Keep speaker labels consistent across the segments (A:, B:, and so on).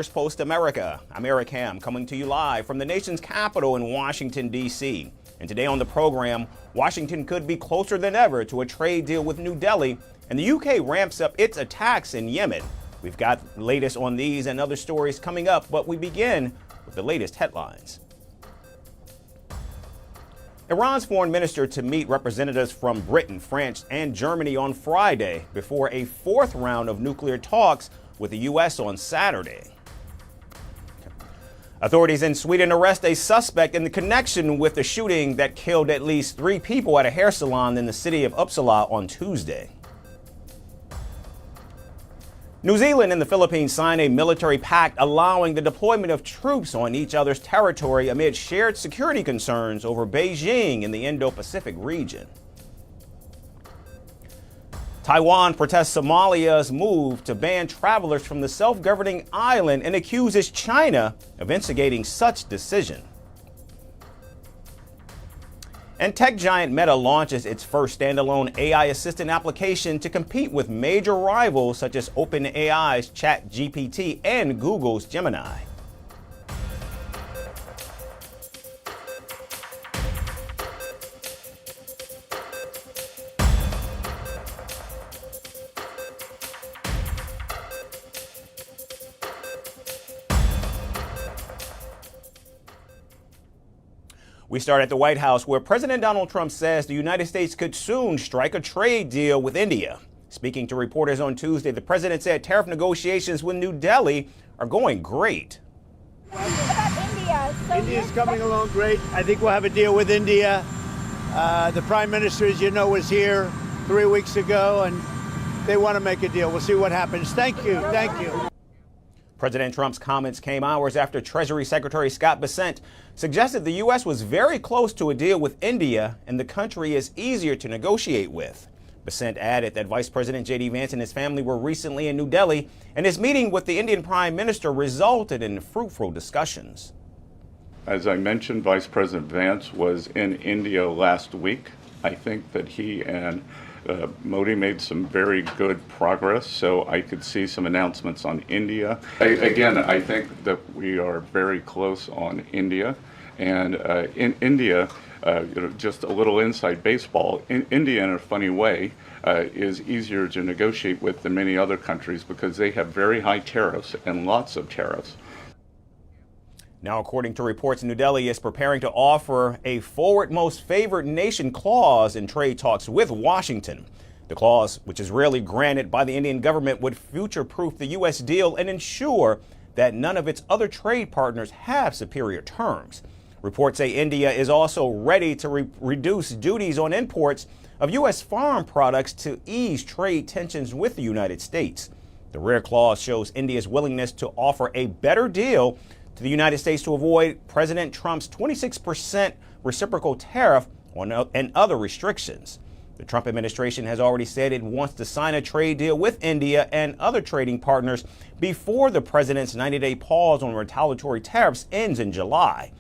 A: Firstpost America. I'm Eric Ham, coming to you live from the nation's capital in Washington, D.C. And today on the program, Washington could be closer than ever to a trade deal with New Delhi, and the UK ramps up its attacks in Yemen. We've got the latest on these and other stories coming up, but we begin with the latest headlines. Iran's foreign minister to meet representatives from Britain, France, and Germany on Friday before a fourth round of nuclear talks with the U.S. on Saturday. Authorities in Sweden arrest a suspect in the connection with the shooting that killed at least 3 people at a hair salon in the city of Uppsala on Tuesday. New Zealand and the Philippines signed a military pact allowing the deployment of troops on each other's territory amid shared security concerns over Beijing in the Indo-Pacific region. Taiwan protests Somalia's move to ban travelers from the self-governing island and accuses China of instigating such decision. And tech giant Meta launches its first standalone AI assistant application to compete with major rivals such as OpenAI's ChatGPT and Google's Gemini. We start at the White House, where President Donald Trump says the United States could soon strike a trade deal with India. Speaking to reporters on Tuesday, the president said tariff negotiations with New Delhi are going great.
B: What about India?
C: India's coming along great. I think we'll have a deal with India. The Prime Minister, as you know, was here 3 weeks ago, and they want to make a deal. We'll see what happens. Thank you. Thank you.
A: President Trump's comments came hours after Treasury Secretary Scott Bessent suggested the U.S. was very close to a deal with India and the country is easier to negotiate with. Bessent added that Vice President J.D. Vance and his family were recently in New Delhi, and his meeting with the Indian Prime Minister resulted in fruitful discussions.
D: As I mentioned, Vice President Vance was in India last week. I think that he and Modi made some very good progress, so I could see some announcements on India. I think that we are very close on India, and in India, just a little inside baseball, India in a funny way is easier to negotiate with than many other countries because they have very high tariffs and lots of tariffs.
A: Now, according to reports, New Delhi is preparing to offer a forward most favored nation clause in trade talks with Washington. The clause, which is rarely granted by the Indian government, would future-proof the U.S. deal and ensure that none of its other trade partners have superior terms. Reports say India is also ready to reduce duties on imports of U.S. farm products to ease trade tensions with the United States. The rare clause shows India's willingness to offer a better deal to the United States to avoid President Trump's 26% reciprocal tariff and other restrictions. The Trump administration has already said it wants to sign a trade deal with India and other trading partners before the president's 90-day pause on retaliatory tariffs ends in July.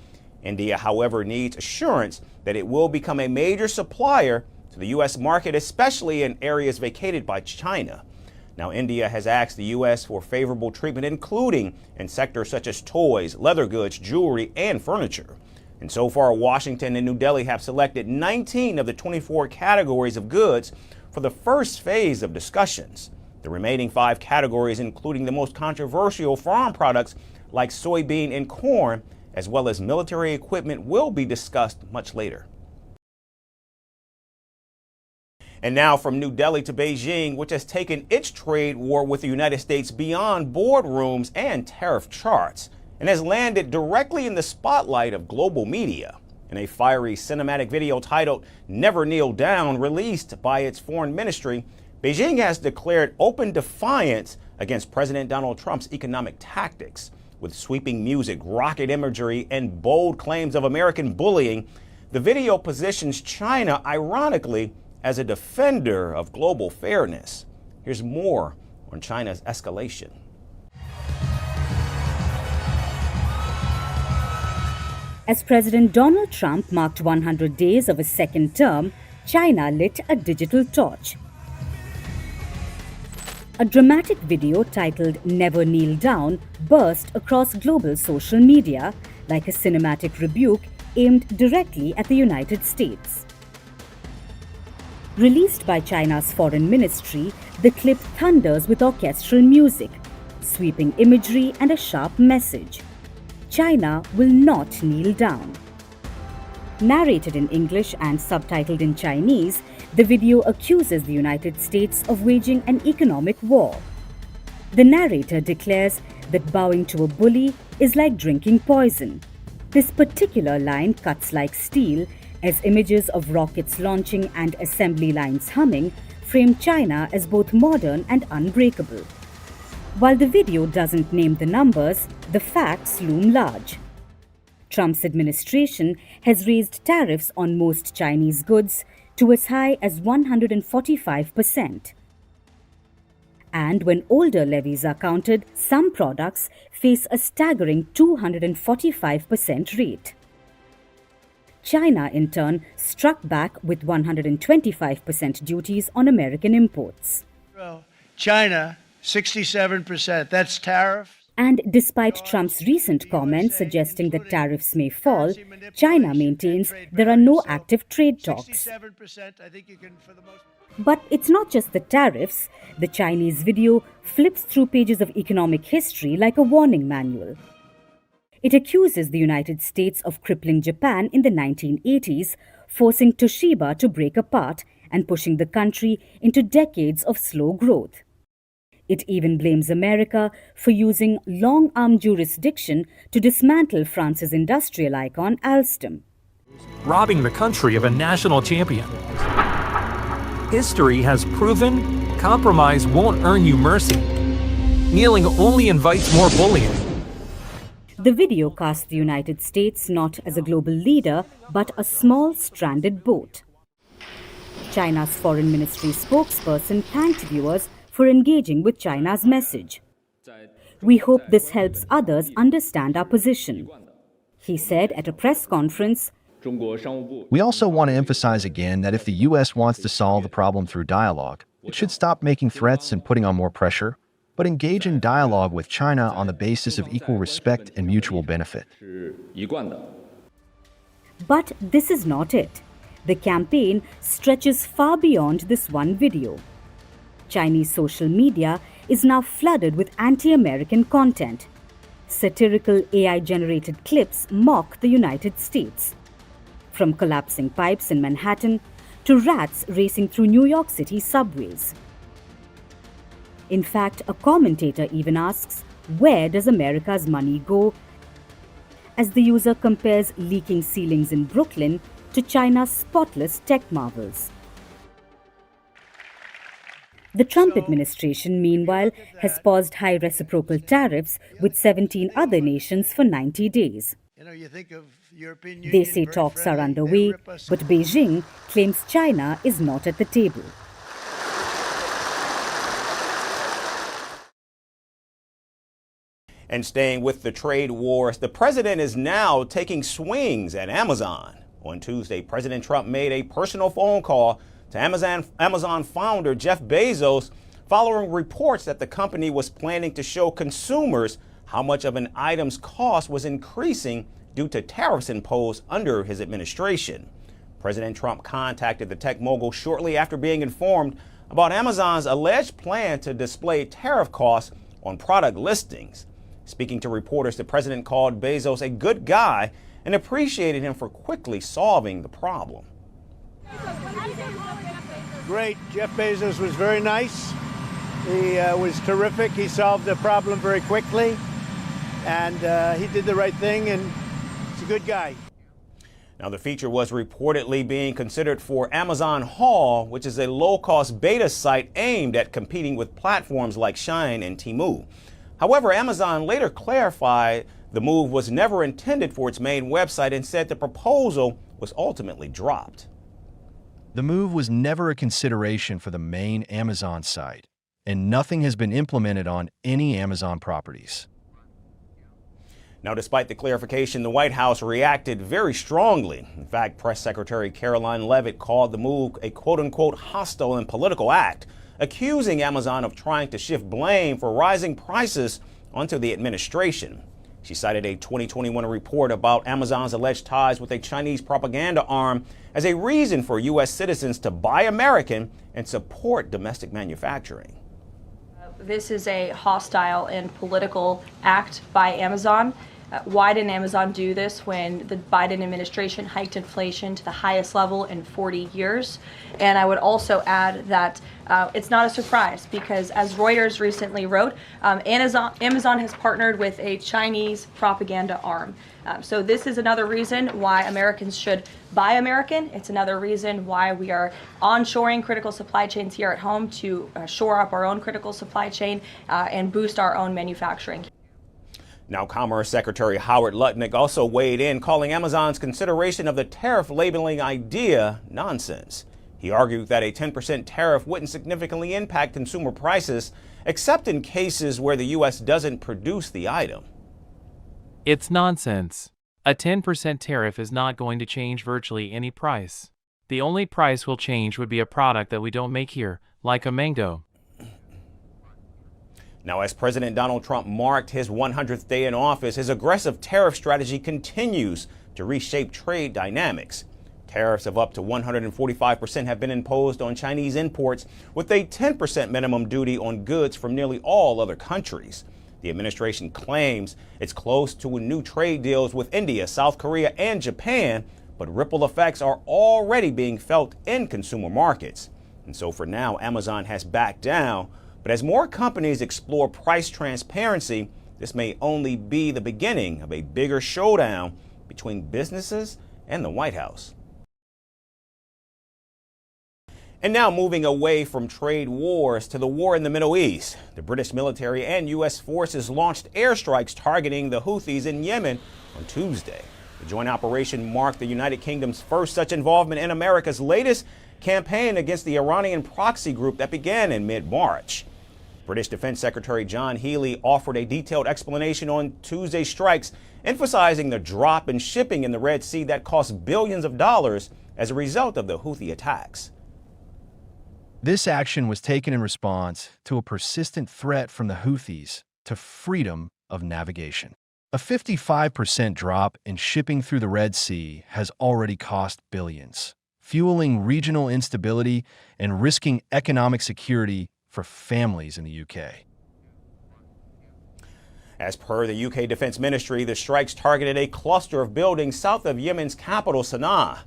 A: India, however, needs assurance that it will become a major supplier to the U.S. market, especially in areas vacated by China. Now, India has asked the U.S. for favorable treatment, including in sectors such as toys, leather goods, jewelry, and furniture. And so far, Washington and New Delhi have selected 19 of the 24 categories of goods for the first phase of discussions. The remaining 5 categories, including the most controversial farm products like soybean and corn, as well as military equipment, will be discussed much later. And now from New Delhi to Beijing, which has taken its trade war with the United States beyond boardrooms and tariff charts, and has landed directly in the spotlight of global media. In a fiery cinematic video titled "Never Kneel Down," released by its foreign ministry, Beijing has declared open defiance against President Donald Trump's economic tactics. With sweeping music, rocket imagery, and bold claims of American bullying, the video positions China, ironically, as a defender of global fairness. Here's more on China's escalation.
E: As President Donald Trump marked 100 days of his second term, China lit a digital torch. A dramatic video titled "Never Kneel Down" burst across global social media like a cinematic rebuke aimed directly at the United States. Released by China's foreign ministry, the clip thunders with orchestral music, sweeping imagery and a sharp message. China will not kneel down. Narrated in English and subtitled in Chinese, the video accuses the United States of waging an economic war. The narrator declares that bowing to a bully is like drinking poison. This particular line cuts like steel as images of rockets launching and assembly lines humming frame China as both modern and unbreakable. While the video doesn't name the numbers, the facts loom large. Trump's administration has raised tariffs on most Chinese goods to as high as 145%. And when older levies are counted, some products face a staggering 245% rate. China, in turn, struck back with 125% duties on American imports.
C: China, 67%. That's tariff.
E: And despite Trump's recent comments suggesting that tariffs may fall, China maintains there are no active trade talks. But it's not just the tariffs. The Chinese video flips through pages of economic history like a warning manual. It accuses the United States of crippling Japan in the 1980s, forcing Toshiba to break apart and pushing the country into decades of slow growth. It even blames America for using long-arm jurisdiction to dismantle France's industrial icon Alstom.
F: Robbing the country of a national champion. History has proven compromise won't earn you mercy. Kneeling only invites more bullying.
E: The video casts the United States not as a global leader, but a small stranded boat. China's foreign ministry spokesperson thanked viewers for engaging with China's message. We hope this helps others understand our position. He said at a press conference,
G: "We also want to emphasize again that if the U.S. wants to solve the problem through dialogue, it should stop making threats and putting on more pressure, but engage in dialogue with China on the basis of equal respect and mutual benefit."
E: But this is not it. The campaign stretches far beyond this one video. Chinese social media is now flooded with anti-American content. Satirical AI-generated clips mock the United States. From collapsing pipes in Manhattan to rats racing through New York City subways. In fact, a commentator even asks, where does America's money go? As the user compares leaking ceilings in Brooklyn to China's spotless tech marvels. The Trump administration, meanwhile, has paused high reciprocal tariffs with 17 other nations for 90 days. They say talks are underway, but Beijing claims China is not at the table.
A: And staying with the trade wars, the president is now taking swings at Amazon. On Tuesday, President Trump made a personal phone call to Amazon founder Jeff Bezos following reports that the company was planning to show consumers how much of an item's cost was increasing due to tariffs imposed under his administration. President Trump contacted the tech mogul shortly after being informed about Amazon's alleged plan to display tariff costs on product listings. Speaking to reporters, the president called Bezos a good guy and appreciated him for quickly solving the problem.
C: Great. Jeff Bezos was very nice. He was terrific. He solved the problem very quickly. And he did the right thing, and he's a good guy.
A: Now, the feature was reportedly being considered for Amazon Haul, which is a low-cost beta site aimed at competing with platforms like Shein and Temu. However, Amazon later clarified the move was never intended for its main website and said the proposal was ultimately dropped.
G: The move was never a consideration for the main Amazon site, and nothing has been implemented on any Amazon properties.
A: Now, despite the clarification, the White House reacted very strongly. In fact, Press Secretary Caroline Leavitt called the move a quote-unquote hostile and political act accusing Amazon of trying to shift blame for rising prices onto the administration. She cited a 2021 report about Amazon's alleged ties with a Chinese propaganda arm as a reason for U.S. citizens to buy American and support domestic manufacturing.
H: This is a hostile and political act by Amazon. Why didn't Amazon do this when the Biden administration hiked inflation to the highest level in 40 years? And I would also add that it's not a surprise because, as Reuters recently wrote, Amazon has partnered with a Chinese propaganda arm. So this is another reason why Americans should buy American. It's another reason why we are onshoring critical supply chains here at home to shore up our own critical supply chain and boost our own manufacturing.
A: Now, Commerce Secretary Howard Lutnick also weighed in, calling Amazon's consideration of the tariff labeling idea nonsense. He argued that a 10% tariff wouldn't significantly impact consumer prices, except in cases where the U.S. doesn't produce the item.
I: It's nonsense. A 10% tariff is not going to change virtually any price. The only price will change would be a product that we don't make here, like a mango.
A: Now, as President Donald Trump marked his 100th day in office, his aggressive tariff strategy continues to reshape trade dynamics. Tariffs of up to 145% have been imposed on Chinese imports, with a 10% minimum duty on goods from nearly all other countries. The administration claims it's close to new trade deals with India, South Korea, and Japan, but ripple effects are already being felt in consumer markets. And so for now, Amazon has backed down. But as more companies explore price transparency, this may only be the beginning of a bigger showdown between businesses and the White House. And now moving away from trade wars to the war in the Middle East, the British military and U.S. forces launched airstrikes targeting the Houthis in Yemen on Tuesday. The joint operation marked the United Kingdom's first such involvement in America's latest campaign against the Iranian proxy group that began in mid-March. British Defence Secretary John Healey offered a detailed explanation on Tuesday's strikes, emphasizing the drop in shipping in the Red Sea that cost billions of dollars as a result of the Houthi attacks.
G: This action was taken in response to a persistent threat from the Houthis to freedom of navigation. A 55% drop in shipping through the Red Sea has already cost billions, fueling regional instability and risking economic security for families in the UK.
A: As per the UK Defence Ministry, the strikes targeted a cluster of buildings south of Yemen's capital, Sana'a,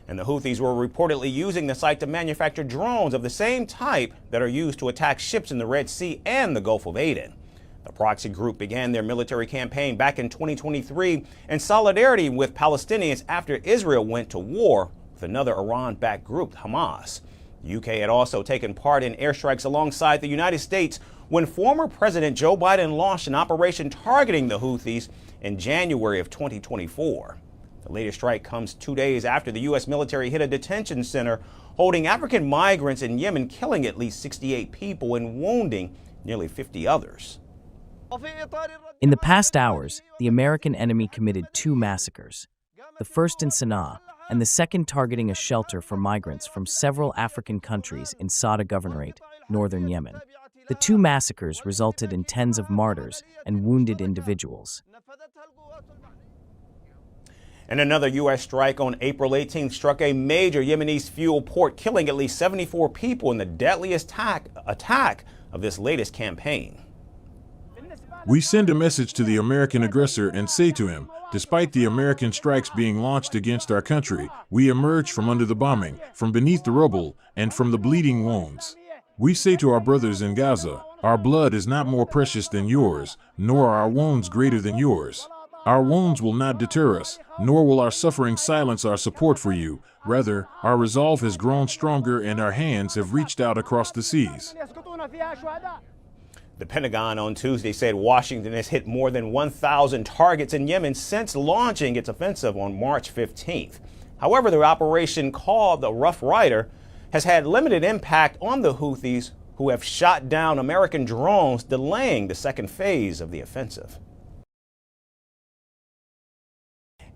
A: and the Houthis were reportedly using the site to manufacture drones of the same type that are used to attack ships in the Red Sea and the Gulf of Aden. The proxy group began their military campaign back in 2023 in solidarity with Palestinians after Israel went to war with another Iran-backed group, Hamas. The UK had also taken part in airstrikes alongside the United States when former President Joe Biden launched an operation targeting the Houthis in January of 2024. The latest strike comes 2 days after the U.S. military hit a detention center holding African migrants in Yemen, killing at least 68 people and wounding nearly 50 others.
J: In the past hours, the American enemy committed 2 massacres, the first in Sana'a, and the second targeting a shelter for migrants from several African countries in Sada Governorate, northern Yemen. The 2 massacres resulted in tens of martyrs and wounded individuals.
A: And another U.S. strike on April 18th struck a major Yemenese fuel port, killing at least 74 people in the deadliest attack of this latest campaign.
K: We send a message to the American aggressor and say to him, despite the American strikes being launched against our country, we emerge from under the bombing, from beneath the rubble, and from the bleeding wounds. We say to our brothers in Gaza, our blood is not more precious than yours, nor are our wounds greater than yours. Our wounds will not deter us, nor will our suffering silence our support for you. Rather, our resolve has grown stronger and our hands have reached out across the seas.
A: The Pentagon on Tuesday said Washington has hit more than 1,000 targets in Yemen since launching its offensive on March 15th. However, the operation, called the Rough Rider, has had limited impact on the Houthis, who have shot down American drones, delaying the second phase of the offensive.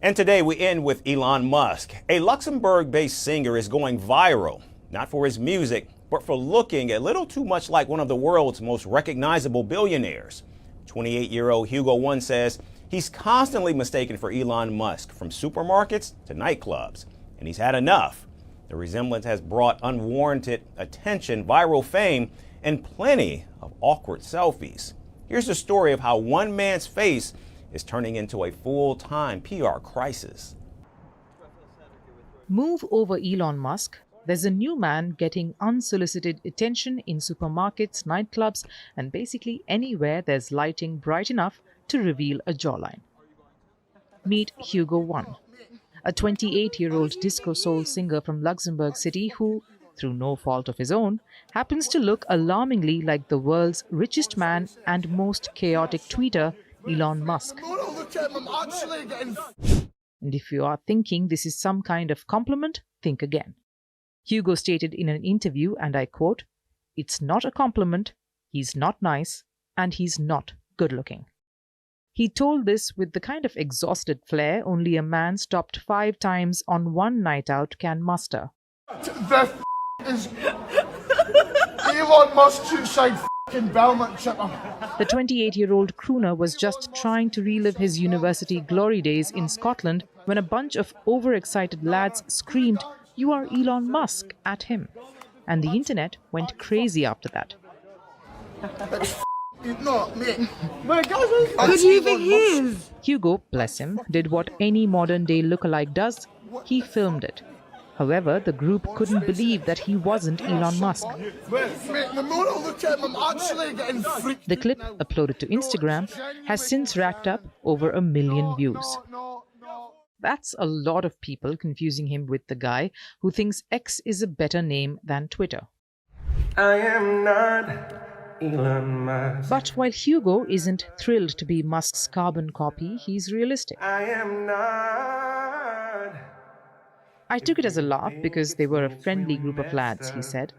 A: And today we end with Elon Musk. A Luxembourg-based singer is going viral, not for his music, but for looking a little too much like one of the world's most recognizable billionaires. 28-year-old Hugo One says he's constantly mistaken for Elon Musk, from supermarkets to nightclubs, and he's had enough. The resemblance has brought unwarranted attention, viral fame, and plenty of awkward selfies. Here's the story of how one man's face is turning into a full-time PR crisis.
L: Move over Elon Musk. There's a new man getting unsolicited attention in supermarkets, nightclubs, and basically anywhere there's lighting bright enough to reveal a jawline. Meet Hugo One, a 28-year-old disco soul singer from Luxembourg City who, through no fault of his own, happens to look alarmingly like the world's richest man and most chaotic tweeter, Elon Musk. And if you are thinking this is some kind of compliment, think again. Hugo stated in an interview, and I quote, "It's not a compliment, he's not nice, and he's not good-looking." He told this with the kind of exhausted flair only a man stopped 5 times on one night out can muster.
M: The is Elon Musk suicide Belmont chipper.
L: The 28-year-old crooner was just trying to relive his university glory days in Scotland when a bunch of overexcited lads screamed, "You are Elon Musk," at him. And the internet went crazy after that.
M: No, mate.
L: Who do you think he is? Hugo, bless him, did what any modern-day lookalike does. He filmed it. However, the group couldn't believe that he wasn't Elon Musk. The clip, uploaded to Instagram, has since racked up over 1 million views. That's a lot of people confusing him with the guy who thinks X is a better name than Twitter.
N: I am not Elon Musk.
L: But while Hugo isn't thrilled to be Musk's carbon copy, he's realistic.
N: I am not.
L: I took it as a laugh because they were a friendly group of lads, he said.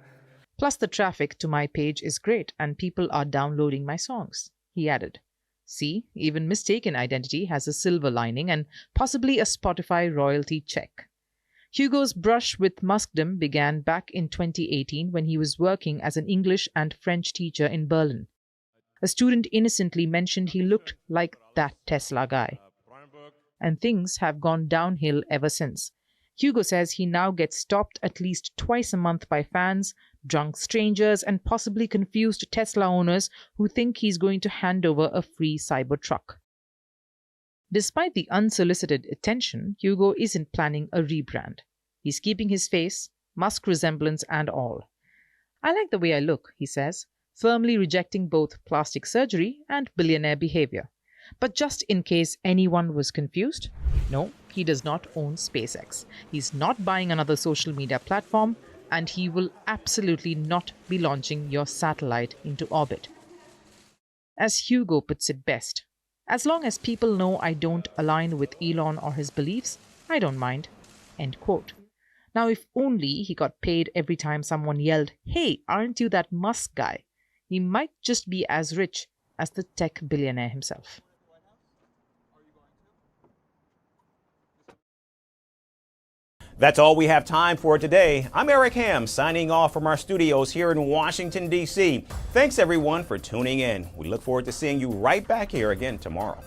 L: Plus the traffic to my page is great and people are downloading my songs, he added. See, even mistaken identity has a silver lining and possibly a Spotify royalty check. Hugo's brush with Muskdom began back in 2018 when he was working as an English and French teacher in Berlin. A student innocently mentioned he looked like that Tesla guy. And things have gone downhill ever since. Hugo says he now gets stopped at least twice a month by fans, drunk strangers, and possibly confused Tesla owners who think he's going to hand over a free Cybertruck. Despite the unsolicited attention, Hugo isn't planning a rebrand. He's keeping his face, Musk resemblance and all. I like the way I look, he says, firmly rejecting both plastic surgery and billionaire behavior. But just in case anyone was confused, no, he does not own SpaceX. He's not buying another social media platform, and he will absolutely not be launching your satellite into orbit. As Hugo puts it best, as long as people know I don't align with Elon or his beliefs, I don't mind. End quote. Now, if only he got paid every time someone yelled, "Hey, aren't you that Musk guy?" He might just be as rich as the tech billionaire himself.
A: That's all we have time for today. I'm Eric Ham, signing off from our studios here in Washington, D.C. Thanks, everyone, for tuning in. We look forward to seeing you right back here again tomorrow.